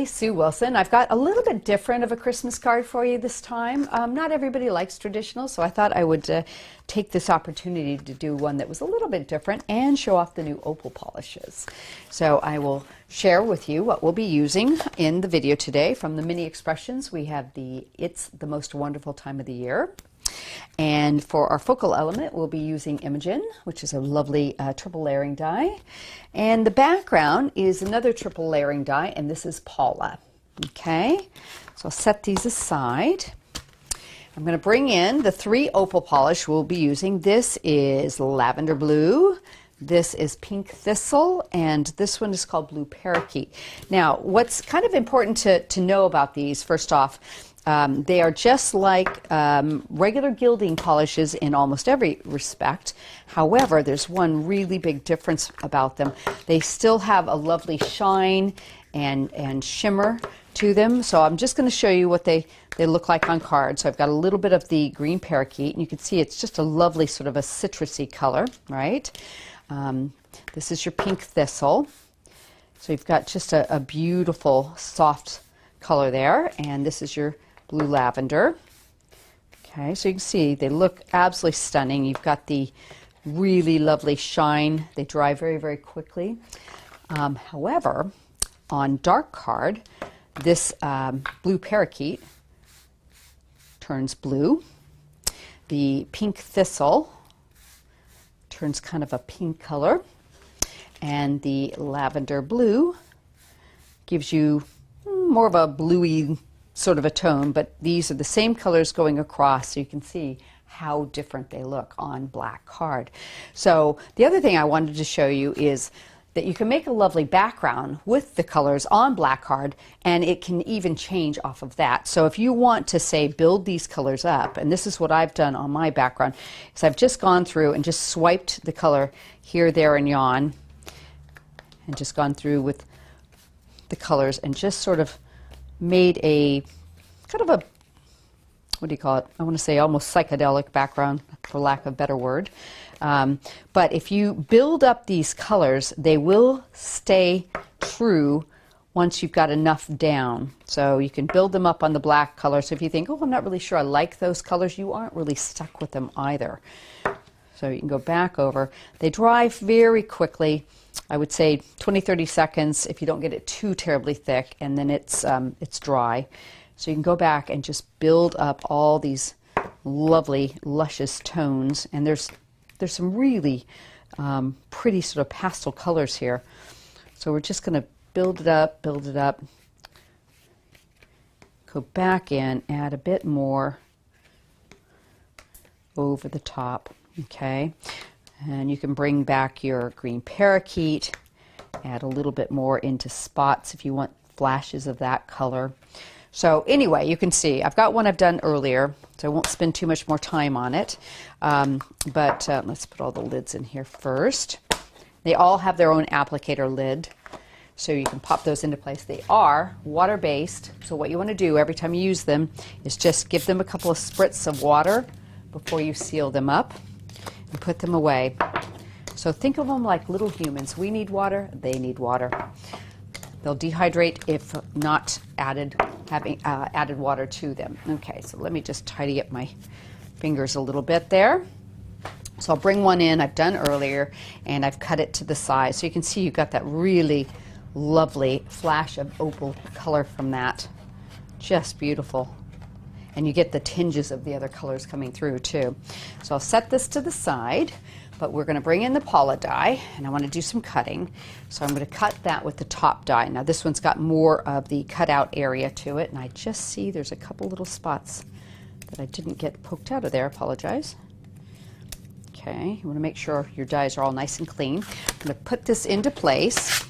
everybody, Sue Wilson. I've got a little bit different of a Christmas card for you this time. Not everybody likes traditional, so I thought I would take this opportunity to do one that was a little bit different and show off the new opal polishes. So I will share with you what we'll be using in the video today. From the mini expressions, we have the It's the Most Wonderful Time of the Year. And for our focal element, we'll be using Imogen, which is a lovely triple layering die. And the background is another triple layering die, and this is Paula. Okay, so I'll set these aside. I'm going to bring in the 3 opal polish we'll be using. This is lavender blue, this is pink thistle, and this one is called blue parakeet. Now, what's kind of important to know about these, first off, they are just like regular gilding polishes in almost every respect. However, there's one really big difference about them. They still have a lovely shine and shimmer to them. So I'm just going to show you what they look like on card. So I've got a little bit of the green parakeet, and you can see it's just a lovely sort of a citrusy color, right? This is your pink thistle. So you've got just a beautiful soft color there, and this is your blue lavender. Okay, so you can see they look absolutely stunning. You've got the really lovely shine. They dry very, very quickly. However, on dark card, this blue parakeet turns blue. The pink thistle turns kind of a pink color. And the lavender blue gives you more of a bluey sort of a tone, but these are the same colors going across, so you can see how different they look on black card. So the other thing I wanted to show you is that you can make a lovely background with the colors on black card, and it can even change off of that. So if you want to, say, build these colors up, and this is what I've done on my background, is I've just gone through and just swiped the color here, there, and yon, and just gone through with the colors and just sort of made a kind of a, what do you call it? I want to say almost psychedelic background, for lack of a better word. But if you build up these colors, they will stay true once you've got enough down. So you can build them up on the black color. So if you think, oh, I'm not really sure I like those colors, you aren't really stuck with them either. So you can go back over. They dry very quickly. I would say 20-30 seconds if you don't get it too terribly thick, and then it's dry. So you can go back and just build up all these lovely, luscious tones. And there's some really pretty sort of pastel colors here. So we're just going to build it up, go back in, add a bit more over the top, okay? And you can bring back your green parakeet, add a little bit more into spots if you want flashes of that color. So anyway, you can see I've got one I've done earlier, so I won't spend too much more time on it. But let's put all the lids in here first. They all have their own applicator lid, so you can pop those into place. They are water-based, so what you want to do every time you use them is just give them a couple of spritz of water before you seal them up and put them away. So think of them like little humans. We need water, they need water. They'll dehydrate if not having added water to them. Okay, so let me just tidy up my fingers a little bit there. So I'll bring one in I've done earlier, and I've cut it to the size. So you can see you've got that really lovely flash of opal color from that. Just beautiful. And you get the tinges of the other colors coming through too. So I'll set this to the side, but we're going to bring in the Paula die, and I want to do some cutting. So I'm going to cut that with the top die. Now this one's got more of the cutout area to it, and I just see there's a couple little spots that I didn't get poked out of there. Apologize. Okay, you want to make sure your dies are all nice and clean. I'm going to put this into place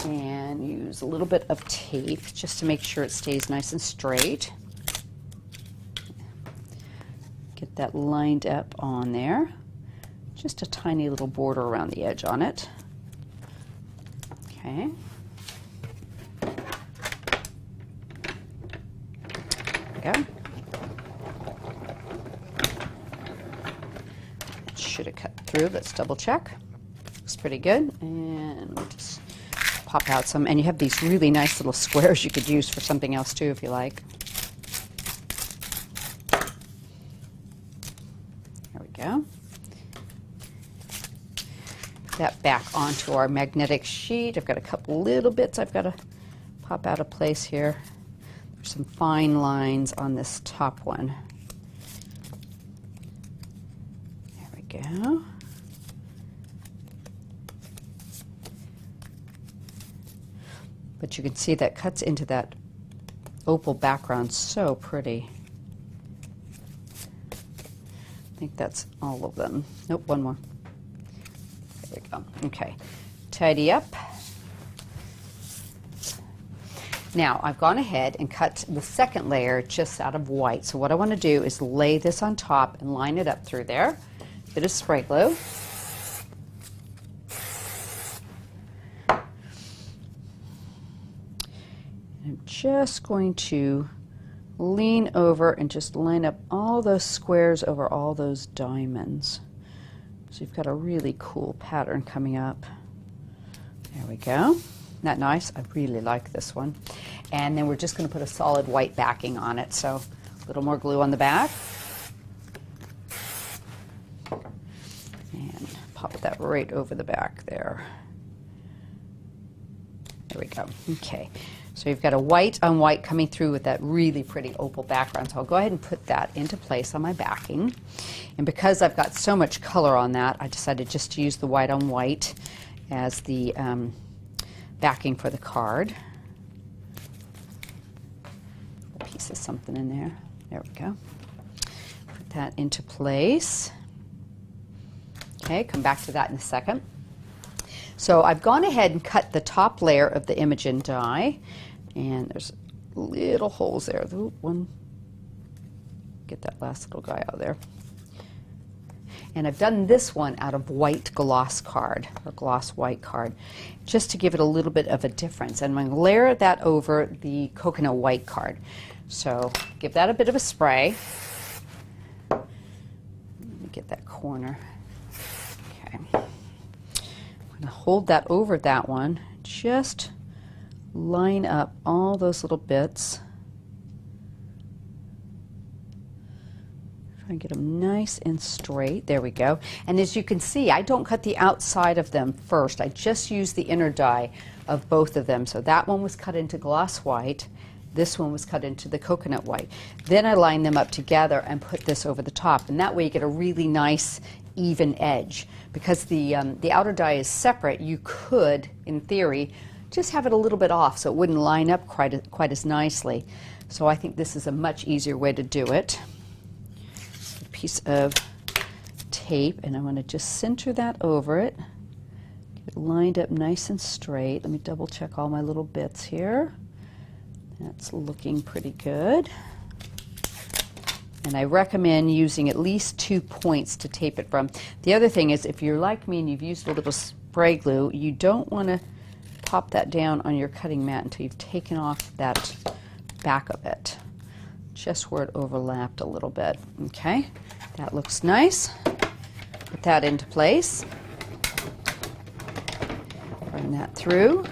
and use a little bit of tape just to make sure it stays nice and straight. Get that lined up on there. Just a tiny little border around the edge on it. Okay. There we go. It should have cut through. Let's double check. Looks pretty good. And we'll just pop out some, and you have these really nice little squares you could use for something else too if you like. There we go. Put that back onto our magnetic sheet. I've got a couple little bits I've got to pop out of place here. There's some fine lines on this top one. There we go. But you can see that cuts into that opal background so pretty. I think that's all of them. Nope, one more. There we go. Okay, tidy up. Now I've gone ahead and cut the second layer just out of white. So what I want to do is lay this on top and line it up through there. Bit of spray glue. I'm just going to lean over and just line up all those squares over all those diamonds. So you've got a really cool pattern coming up. There we go. Isn't that nice? I really like this one. And then we're just going to put a solid white backing on it. So a little more glue on the back. And pop that right over the back there. There we go. Okay. So you've got a white on white coming through with that really pretty opal background. So I'll go ahead and put that into place on my backing. And because I've got so much color on that, I decided just to use the white on white as the backing for the card. A piece of something in there. There we go. Put that into place. Okay, come back to that in a second. So I've gone ahead and cut the top layer of the Imogen die. And there's little holes there. Ooh, one, get that last little guy out of there. And I've done this one out of white gloss card, or gloss white card, just to give it a little bit of a difference. And I'm going to layer that over the coconut white card. So give that a bit of a spray. Let me get that corner. Okay. I'm going to hold that over that one, just line up all those little bits. Try and get them nice and straight. There we go. And as you can see, I don't cut the outside of them first. I just use the inner die of both of them. So that one was cut into gloss white. This one was cut into the coconut white. Then I line them up together and put this over the top. And that way you get a really nice even edge. Because the outer die is separate, you could, in theory, just have it a little bit off so it wouldn't line up quite as nicely. So I think this is a much easier way to do it. A piece of tape, and I'm going to just center that over it. Get it lined up nice and straight. Let me double check all my little bits here. That's looking pretty good. And I recommend using at least 2 points to tape it from. The other thing is, if you're like me and you've used a little spray glue, you don't want to pop that down on your cutting mat until you've taken off that back of it, just where it overlapped a little bit. Okay, that looks nice. Put that into place. Run that through.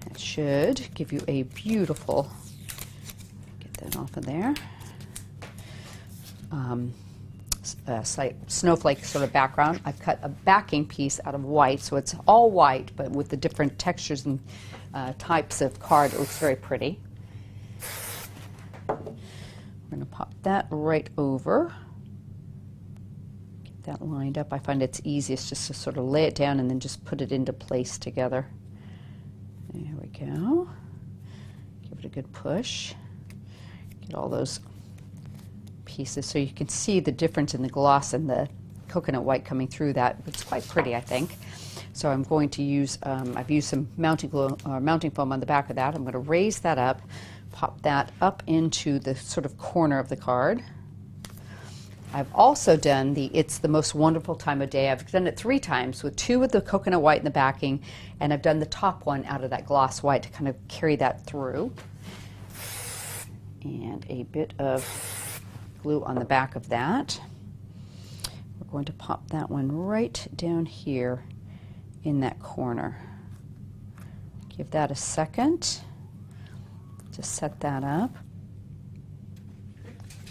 That should give you a beautiful, get that off of there, slight snowflake sort of background. I've cut a backing piece out of white, so it's all white, but with the different textures and types of card, it looks very pretty. We're going to pop that right over. Get that lined up. I find it's easiest just to sort of lay it down and then just put it into place together. There we go. Give it a good push. Get all those pieces so you can see the difference in the gloss and the coconut white coming through that. It's quite pretty, I think. So I'm going to use, I've used some mounting glue or mounting foam on the back of that. I'm going to raise that up, pop that up into the sort of corner of the card. I've also done the It's the Most Wonderful Time of Day. I've done it 3 times with 2 with the coconut white in the backing, and I've done the top one out of that gloss white to kind of carry that through. And a bit of glue on the back of that. We're going to pop that one right down here in that corner. Give that a second to set that up.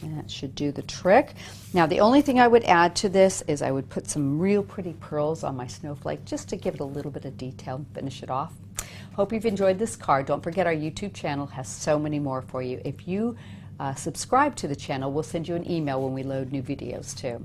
And that should do the trick. Now the only thing I would add to this is I would put some real pretty pearls on my snowflake just to give it a little bit of detail and finish it off. Hope you've enjoyed this card. Don't forget our YouTube channel has so many more for you. If you subscribe to the channel, we'll send you an email when we load new videos too.